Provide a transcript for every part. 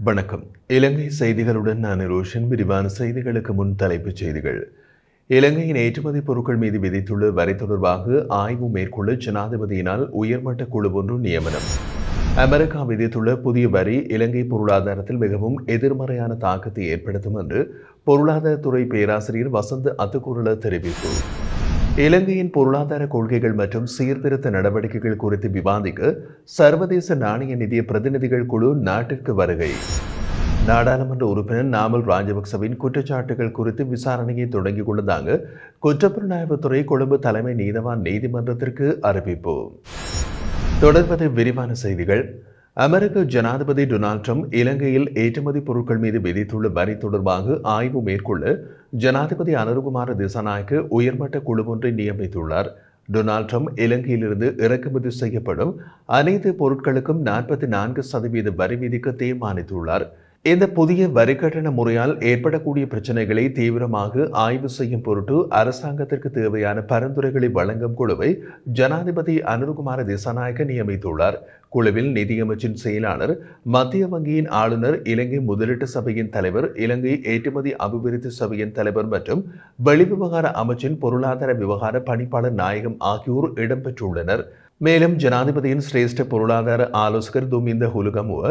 வணக்கம். இலங்கை செய்திகளுடன் நான் ரோஷன். விரிவான செய்திகளுக்கு முன் தலைப்புச் செய்திகள். இலங்கையின் ஏற்றுமதி பொருட்கள் மீது விதித்துள்ள வரி தொடர்பாக ஆய்வு மேற்கொள்ள ஜனாதிபதியினால் உயர்மட்ட குழு ஒன்று நியமனம். அமெரிக்கா விதித்துள்ள புதிய வரி இலங்கை பொருளாதாரத்தில் மிகவும் எதிர்மறையான தாக்கத்தை ஏற்படுத்தும் என்று பொருளாதாரத்துறை பேராசிரியர் வசந்த் அத்துக்குரல தெரிவிப்பு. இலங்கையின் பொருளாதார கொள்கைகள் மற்றும் சீர்திருத்த நடவடிக்கைகள் குறித்து விவாதிக்க சர்வதேச நாணய நிதிய பிரதிநிதிகள் குழு நாட்டிற்கு வருகை. நாடாளுமன்ற உறுப்பினர் நாமல் ராஜபக்சவின் குற்றச்சாட்டுகள் குறித்து விசாரணையை தொடங்கிக் கொண்டதாக குற்றப்புலனாய்வுத்துறை கொழும்பு தலைமை நீதவான் நீதிமன்றத்திற்கு அறிவிப்பு. தொடர்பது விரிவான செய்திகள். அமெரிக்க ஜனாதிபதி டொனால்ட் ட்ரம்ப் இலங்கையில் ஏற்றுமதி பொருட்கள் மீது விதித்துள்ள வரி தொடர்பாக ஆய்வு மேற்கொள்ள ஜனாதிபதி அனுருகுமார திசாநாயக்க உயர்மட்ட குழு ஒன்றை நியமித்துள்ளார். டொனால்ட் ட்ரம்ப் இலங்கையிலிருந்து இறக்குமதி செய்யப்படும் அனைத்து பொருட்களுக்கும் 44% வரி விதிக்க தீர்மானித்துள்ளார். இந்த புதிய வரி கட்டண முறையால் ஏற்படக்கூடிய பிரச்சினைகளை தீவிரமாக ஆய்வு செய்யும் பொருட்டு அரசாங்கத்திற்கு தேவையான பரிந்துரைகளை வழங்கும் குழுவை ஜனாதிபதி அனுருகுமார திசாநாயக்க நியமித்துள்ளார். குழுவில் நிதியமைச்சின் செயலாளர், மத்திய வங்கியின் ஆளுநர், இலங்கை முதலீட்டு சபையின் தலைவர், இலங்கை ஏற்றுமதி அபிவிருத்தி சபையின் தலைவர் மற்றும் வெளிவிவகார அமைச்சின் பொருளாதார விவகார பணிப்பாளர் நாயகம் ஆகியோர் இடம்பெற்றுள்ளனர். மேலும் ஜனாதிபதியின் சிரேஷ்ட பொருளாதார ஆலோசகர் துமிந்த ஹுலுகமுவ,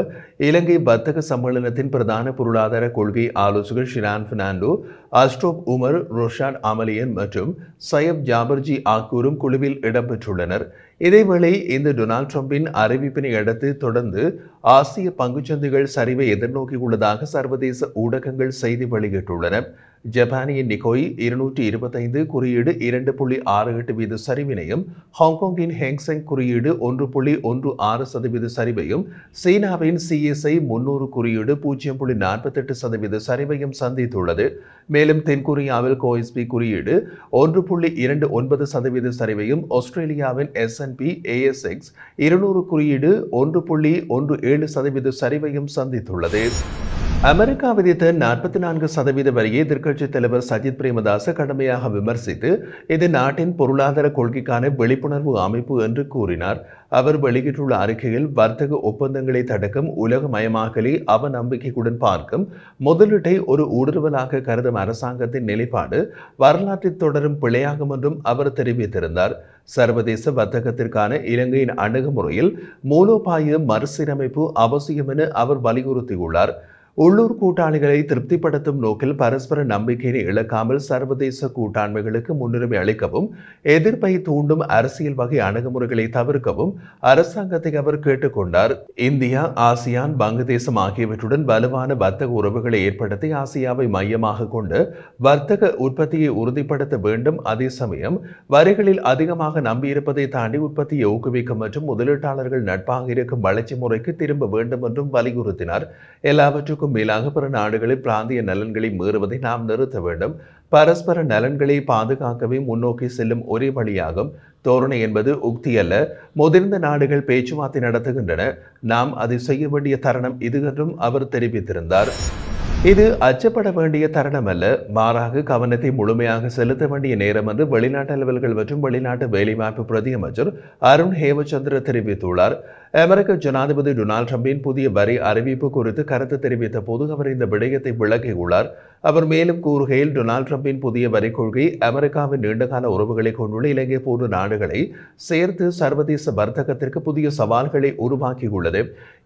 இலங்கை வர்த்தக சம்மேளனத்தின் பிரதான பொருளாதார கொள்கை ஆலோசகர் ஷிரான் பெர்னாண்டோ, அஸ்ட்ரோப் உமர், ரோஷாட் அமலியன் மற்றும் சயப் ஜாபர்ஜி ஆகியோரும் குழுவில் இடம்பெற்றுள்ளனர். இதேவேளை இந்த டொனால்ட் ட்ரம்பின் அறிவிப்பினை அடுத்து தொடர்ந்து ஆசிய பங்குச்சந்தைகள் சரிவை எதிர்நோக்கியுள்ளதாக சர்வதேச ஊடகங்கள் செய்தி வெளியிட்டுள்ளன. ஜப்பானிய நிகோய் 225 குறியீடு 2.68 வீத சரிவினையும், ஹாங்காங்கின் ஹேங்செங் குறியீடு 1.16% சரிவையும், சீனாவின் CSI 300 குறியீடு 0.48% சரிவையும் சந்தித்துள்ளது. மேலும் தென்கொரியாவில் கோஎஸ்பி குறியீடு 1.29% சரிவையும், ஆஸ்திரேலியாவின் S&P ASX 200 குறியீடு 1.17% சரிவையும் சந்தித்துள்ளது. அமெரிக்கா விதித்த 44% வரியை எதிர்க்கட்சித் தலைவர் சஜித் பிரேமதாச கடுமையாக விமர்சித்து இது நாட்டின் பொருளாதார கொள்கைக்கான விழிப்புணர்வு அமைப்பு என்று கூறினார். அவர் வெளியிட்டுள்ள அறிக்கையில் வர்த்தக ஒப்பந்தங்களை தடுக்கும், உலகமயமாக்கலை அவநம்பிக்கையுடன் பார்க்கும், முதலீட்டை ஒரு ஊடுருவலாக கருதும் அரசாங்கத்தின் நிலைப்பாடு வரலாற்றில் தொடரும் பிழையாகும் என்றும் அவர் தெரிவித்திருந்தார். சர்வதேச வர்த்தகத்திற்கான இலங்கையின் அணுகுமுறையில் மூலோபாய மறுசீரமைப்பு அவசியம் என அவர் வலியுறுத்தியுள்ளார். உள்ளூர் கூட்டாளிகளை திருப்திப்படுத்தும் நோக்கில் பரஸ்பர நம்பிக்கையை இழக்காமல் சர்வதேச கூட்டாண்மைகளுக்கு முன்னுரிமை அளிக்கவும், எதிர்ப்பை தூண்டும் அரசியல் வகை அணுகுமுறைகளை தவிர்க்கவும் அரசாங்கத்தை அவர் கேட்டுக்கொண்டார். இந்தியா, ஆசியான், வங்கதேசம் ஆகியவற்றுடன் வலுவான வர்த்தக உறவுகளை ஏற்படுத்தி ஆசியாவை மையமாக கொண்டு வர்த்தக உற்பத்தியை உறுதிப்படுத்த வேண்டும். அதே சமயம் வரிகளில் அதிகமாக நம்பியிருப்பதை தாண்டி உற்பத்தியை ஊக்குவிக்கும் மற்றும் முதலீட்டாளர்கள் நட்பாக இருக்கும் வளர்ச்சி முறைக்கு திரும்ப வேண்டும் என்றும் வலியுறுத்தினார். எல்லாவற்றுக்கும் மேலாக பிற நாடுகளில் பிராந்திய நலன்களை மீறுவதை நாம் நிறுத்த வேண்டும். பரஸ்பர நலன்களை பாதுகாக்கவே முன்னோக்கி செல்லும் ஒரே வழியாகும். தோரணை என்பது உக்தி அல்ல. முதிர்ந்த நாடுகள் பேச்சுவார்த்தை நடத்துகின்றன. நாம் அதை செய்ய வேண்டிய தருணம் இது என்றும் அவர் தெரிவித்திருந்தார். இது அச்சப்பட வேண்டிய தருணம் அல்ல, மாறாக கவனத்தை முழுமையாக செலுத்த வேண்டிய நேரம் என்று வெளிநாட்டு அலுவல்கள் மற்றும் வெளிநாட்டு வேலைவாய்ப்பு பிரதி அமைச்சர் அருண் ஹேமச்சந்திர தெரிவித்துள்ளார். அமெரிக்க ஜனாதிபதி டொனால்ட் ட்ரம்பின் புதிய வரி அறிவிப்பு குறித்து கருத்து தெரிவித்த போது அவர் இந்த விடயத்தை விளக்கியுள்ளார். அவர் மேலும் கூறுகையில், டொனால்ட் ட்ரம்பின் புதிய வரி கொள்கை அமெரிக்காவின் நீண்டகால உறவுகளை கொண்டுள்ள இலங்கை போன்ற நாடுகளை சேர்த்து சர்வதேச வர்த்தகத்திற்கு புதிய சவால்களை உருவாக்கியுள்ளது.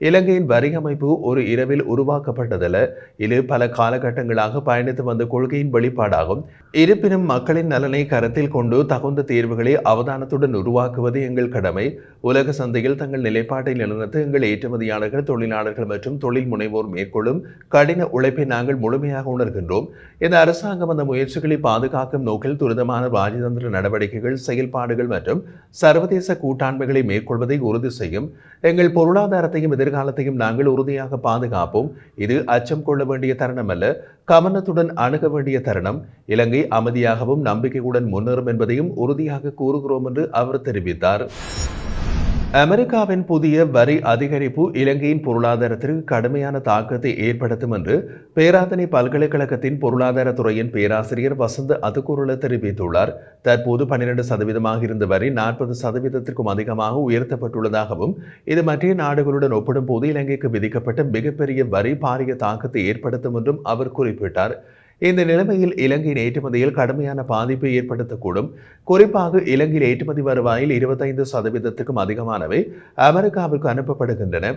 இலங்கையின் வரி அமைப்பு ஒரு இரவில் உருவாக்கப்பட்டதல்ல. இது பல காலகட்டங்களாக பயணித்து வந்த கொள்கையின் வெளிப்பாடாகும். இருப்பினும் மக்களின் நலனை கருத்தில் கொண்டு தகுந்த தீர்வுகளை அவதானத்துடன் உருவாக்குவது எங்கள் கடமை. உலக சந்தையில் தங்கள் நிலைப்பாட்டை நிலைநிறுத்த எங்கள் ஏற்றுமதியாளர்கள், தொழிலாளர்கள் மற்றும் தொழில் முனைவோர் மேற்கொள்ளும் கடின உழைப்பை நாங்கள் முழுமையாக உணர்கின்றோம். இந்த அரசாங்கம் அந்த முயற்சிகளை பாதுகாக்கும் நோக்கில் துரிதமான ராஜதந்திர நடவடிக்கைகள், செயல்பாடுகள் மற்றும் சர்வதேச கூட்டாண்மைகளை மேற்கொள்வதை உறுதி செய்யும். எங்கள் பொருளாதாரத்தையும் எதிர்காலத்தையும் நாங்கள் உறுதியாக பாதுகாப்போம். இது அச்சம் கொள்ள வேண்டிய தருணம் அல்ல, கவனத்துடன் அணுக வேண்டிய தருணம். இலங்கை அமைதியாகவும் நம்பிக்கையுடன் முன்னேறும் என்பதையும் உறுதியாக கூறுகிறோம் என்று அவர் தெரிவித்தார். அமெரிக்காவின் புதிய வரி அதிகரிப்பு இலங்கையின் பொருளாதாரத்திற்கு கடுமையான தாக்கத்தை ஏற்படுத்தும் என்று பேராதனை பல்கலைக்கழகத்தின் பொருளாதாரத்துறையின் பேராசிரியர் வசந்த அதுகுருல தெரிவித்துள்ளார். தற்போது 12% இருந்த வரி 40%க்கும் அதிகமாக உயர்த்தப்பட்டுள்ளதாகவும் இது மற்ற நாடுகளுடன் ஒப்பிடும்போது இலங்கைக்கு விதிக்கப்பட்ட மிகப்பெரிய வரி பாரிய தாக்கத்தை ஏற்படுத்தும் என்றும் அவர் குறிப்பிட்டார். இந்த நிலைமையில் இலங்கையின் ஏற்றுமதியில் கடுமையான பாதிப்பை ஏற்படுத்தக்கூடும். குறிப்பாக இலங்கையில் ஏற்றுமதி வருவாயில் 25%க்கும் அதிகமானவை அமெரிக்காவிற்கு அனுப்பப்படுகின்றன.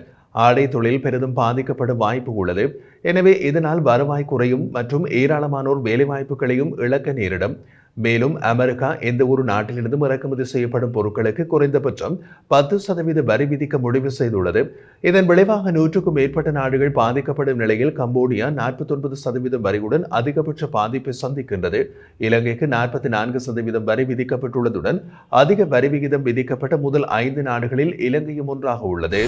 ஆடை தொழில் பெரிதும் பாதிக்கப்பட வாய்ப்பு உள்ளது. எனவே இதனால் வருவாய் குறையும் மற்றும் ஏராளமானோர் வேலைவாய்ப்புகளையும் இழக்க நேரிடும். மேலும் அமெரிக்கா எந்த ஒரு நாட்டிலிருந்தும் இறக்குமதி செய்யப்படும் பொருட்களுக்கு குறைந்தபட்சம் 10% வரி விதிக்க முடிவு செய்துள்ளது. இதன் விளைவாக 100க்கும் மேற்பட்ட நாடுகள் பாதிக்கப்படும் நிலையில் கம்போடியா 49% வரியுடன் அதிகபட்ச பாதிப்பை சந்திக்கின்றது. இலங்கைக்கு 44% வரி விதிக்கப்பட்டுள்ளதுடன் அதிக வரி விகிதம் விதிக்கப்பட்ட முதல் 5 நாடுகளில் இலங்கையும் ஒன்றாக உள்ளது.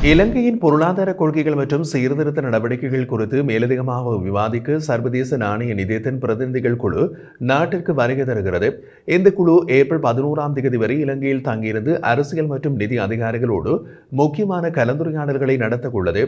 இலங்கையின் பொருளாதார கொள்கைகள் மற்றும் சீர்திருத்த நடவடிக்கைகள் குறித்து மேலதிகமாக விவாதிக்க சர்வதேச நாணய நிதியத்தின் பிரதிநிதிகள் குழு நாட்டிற்கு வருகை தருகிறது. இந்த குழு ஏப்ரல் 11 வரை இலங்கையில் தங்கியிருந்து அரசியல் மற்றும் நிதி அதிகாரிகளோடு முக்கியமான கலந்துரையாடல்களை நடத்த உள்ளது.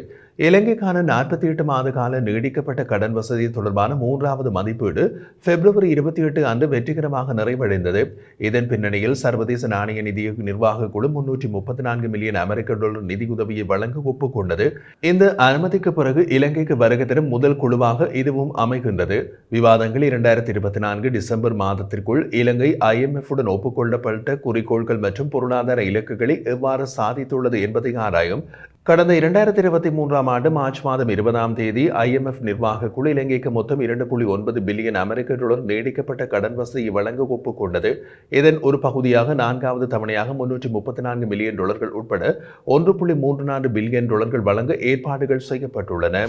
இலங்கைக்கான 48 மாத கால நீடிக்கப்பட்ட கடன் வசதி தொடர்பான 3வது மதிப்பீடு பிப்ரவரி 28 அன்று வெற்றிகரமாக நிறைவடைந்தது. இதன் பின்னணியில் சர்வதேச நாணய நிதிய நிர்வாக குழு 334 மில்லியன் அமெரிக்க டாலர் நிதியுதவியை வழங்க ஒப்புக்கொண்டது. இந்த அனுமதிக்கு பிறகு இலங்கைக்கு வருகை தரும் முதல் குழுவாக இதுவும் அமைகின்றது. விவாதங்கள் 2024 டிசம்பர் மாதத்திற்குள் இலங்கை IMF உடன் ஒப்புக்கொள்ளப்பட்ட குறிக்கோள்கள் மற்றும் பொருளாதார இலக்குகளை எவ்வாறு சாதித்துள்ளது என்பதை ஆராயும். கடந்த 2023 ஆண்டு மார்ச் மாதம் 20 IMF நிர்வாக குழு இலங்கைக்கு மொத்தம் 2.9 பில்லியன் அமெரிக்க டாலர் நீடிக்கப்பட்ட கடன் வசதியை வழங்க ஒப்புக்கொண்டது. இதன் ஒரு பகுதியாக 4வது தவணையாக 334 மில்லியன் டாலர்கள் உட்பட 1.34 பில்லியன் டாலர்கள் வழங்க ஏற்பாடுகள் செய்யப்பட்டுள்ளன.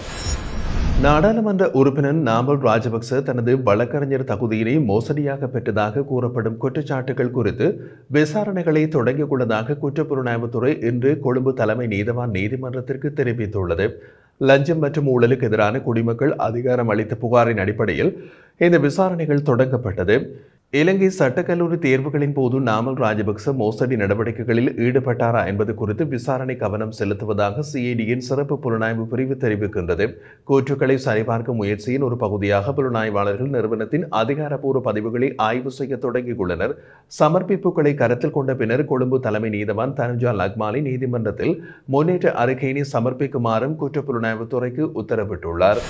நாடாளுமன்ற உறுப்பினர் நாமல் ராஜபக்ச தனது வழக்கறிஞர் தகுதியினை மோசடியாக பெற்றதாக கூறப்படும் குற்றச்சாட்டுகள் குறித்து விசாரணைகளை தொடங்கியுள்ளதாக குற்றப்புலனாய்வுத்துறை இன்று கொழும்பு தலைமை நீதவான் நீதிமன்றத்திற்கு தெரிவித்துள்ளது. லஞ்சம் மற்றும் ஊழலுக்கு எதிரான குடிமக்கள் அதிகாரம் அளித்த புகாரின் அடிப்படையில் இந்த விசாரணைகள் தொடங்கப்பட்டது. இலங்கை சட்டக்கல்லூரி தேர்வுகளின் போது நாமல் ராஜபக்ச மோசடி நடவடிக்கைகளில் ஈடுபட்டாரா என்பது குறித்து விசாரணை கவனம் செலுத்துவதாக CIDயின் சிறப்பு புலனாய்வு பிரிவு தெரிவிக்கின்றது. கூற்றுக்களை சரிபார்க்கும் முயற்சியின் ஒரு பகுதியாக புலனாய்வாளர்கள் நிறுவனத்தின் அதிகாரப்பூர்வ பதிவுகளை ஆய்வு செய்ய தொடங்கியுள்ளனர். சமர்ப்பிப்புகளை கருத்தில் கொண்ட பின்னர் கொழும்பு தலைமை நீதவான் தனுஜா லக்மாலி நீதிமன்றத்தில் முன்னேற்ற அறிக்கையினை சமர்ப்பிக்குமாறும் குற்றப்புலனாய்வுத்துறைக்கு உத்தரவிட்டுள்ளார்.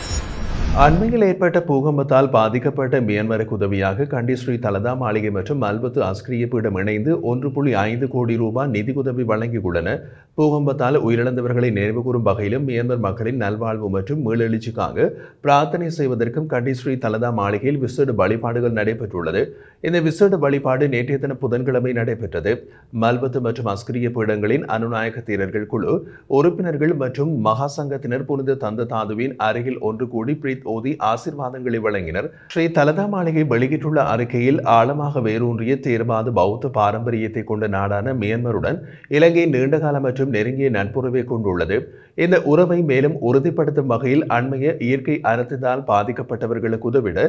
அண்மையில் ஏற்பட்ட பூகம்பத்தால் பாதிக்கப்பட்ட மியான்மருக்கு உதவியாக கண்டி ஸ்ரீ தலதா மாளிகை மற்றும் மல்பத்து அஸ்கிரிய பீடம் இணைந்து 1.5 கோடி ரூபாய் நிதியுதவி வழங்கியுள்ளன. பூகம்பத்தால் உயிரிழந்தவர்களை நினைவுகூரும் வகையிலும் மியான்மர் மக்களின் நல்வாழ்வு மற்றும் மீளெழுச்சிக்காக பிரார்த்தனை செய்வதற்கும் கண்டி ஸ்ரீ தலதா மாளிகையில் விசேட வழிபாடுகள் நடைபெற்றுள்ளது. இந்த விசேட வழிபாடு நேற்றைய தினம் புதன்கிழமை நடைபெற்றது. மல்பத்து மற்றும் அஸ்கிரிய பீடங்களின் அனுநாயக தீரர்கள் குழு உறுப்பினர்கள் மற்றும் மகா சங்கத்தினர் புனித தந்த தாதுவின் அருகில் ஒன்று கூடி பிரீத் ஓதி ஆசீர்வாதங்களை வழங்கினர். ஸ்ரீ தலதா மாளிகை வெளியிட்டுள்ள அறிக்கையில் ஆழமாக வேரூன்றிய தேர்வாத பௌத்த பாரம்பரியத்தை கொண்ட நாடான மியான்மருடன் இலங்கை நீண்டகால மற்றும் நெருங்கிய நட்புறவை கொண்டுள்ளது. இந்த உறவை மேலும் உறுதிப்படுத்தும் வகையில் அண்மைய இயற்கை அனர்த்தத்தால் பாதிக்கப்பட்டவர்களுக்கு உதவிட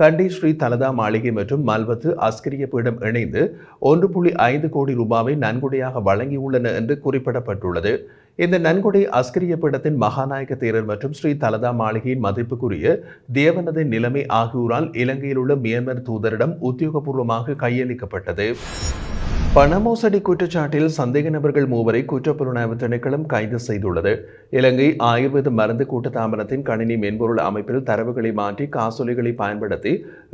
கண்டி ஸ்ரீ தலதா மாளிகை மற்றும் மல்வத்து அஸ்கிரிய பீடம் இணைந்து 1.5 கோடி ரூபாவை நன்கொடையாக வழங்கியுள்ளன என்று குறிப்பிடப்பட்டுள்ளது. இந்த நன்கொடை அஸ்கிரிய பீடத்தின் மகாநாயக தேரர் மற்றும் ஸ்ரீ தலதா மாளிகையின் மதிப்புக்குரிய தேவனது நிலைமை ஆகியோரால் இலங்கையில் உள்ள மியான்மர் தூதரிடம் உத்தியோகபூர்வமாக கையளிக்கப்பட்டது. பண மோசடி குற்றச்சாட்டில் சந்தேக நபர்கள் 3 குற்றப்புலனாய்வு திணைக்களம் கைது செய்துள்ளது. இலங்கை ஆயுர்வேத மருந்து கூட்டுத்தாபனத்தின் கணினி மென்பொருள் அமைப்பில் தரவுகளை மாற்றி காசோலைகளை பயன்படுத்தி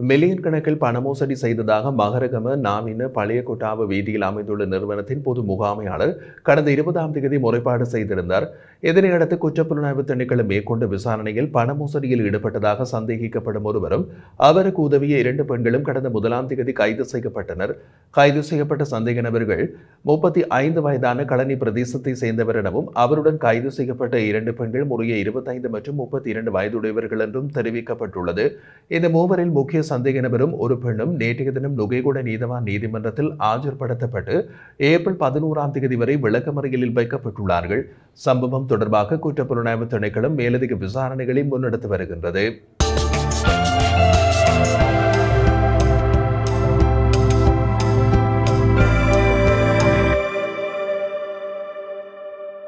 மில்லியன் கணக்கில் பண மோசடி செய்ததாக மகரகம நாமின பழைய கொட்டாவ வீதியில் அமைந்துள்ள நிறுவனத்தின் பொது முகாமையாளர் கடந்த 20 முறைப்பாடு செய்திருந்தார். இதனையடுத்து குற்றப்புலனாய்வு திணைக்களம் மேற்கொண்ட விசாரணையில் பண மோசடியில் ஈடுபட்டதாக சந்தேகிக்கப்படும் ஒருவரும் அவருக்கு உதவிய 2 பெண்களும் கடந்த 1 கைது செய்யப்பட்டனர். கைது செய்யப்பட்ட சந்தேக நபர்கள் 35 வயதான களனி பிரதேசத்தை சேர்ந்தவர் எனவும் அவருடன் கைது செய்யப்பட்ட 2 பெண்கள் முறையே 25 மற்றும் 32 வயதுடையவர்கள் என்றும் தெரிவிக்கப்பட்டுள்ளது. இந்த 3 முக்கிய சந்தேக நபரும் ஒரு பெண்ணும் நேற்றைய தினம் நுகைகொட நீதவான் நீதிமன்றத்தில் ஆஜர்படுத்தப்பட்டு ஏப்ரல் 11 வரை விளக்கமறியலில் வைக்கப்பட்டுள்ளார்கள். சம்பவம் தொடர்பாக குற்றப்புலனாய்வு திணைக்களம் மேலதிக விசாரணைகளை முன்னெடுத்து வருகின்றது.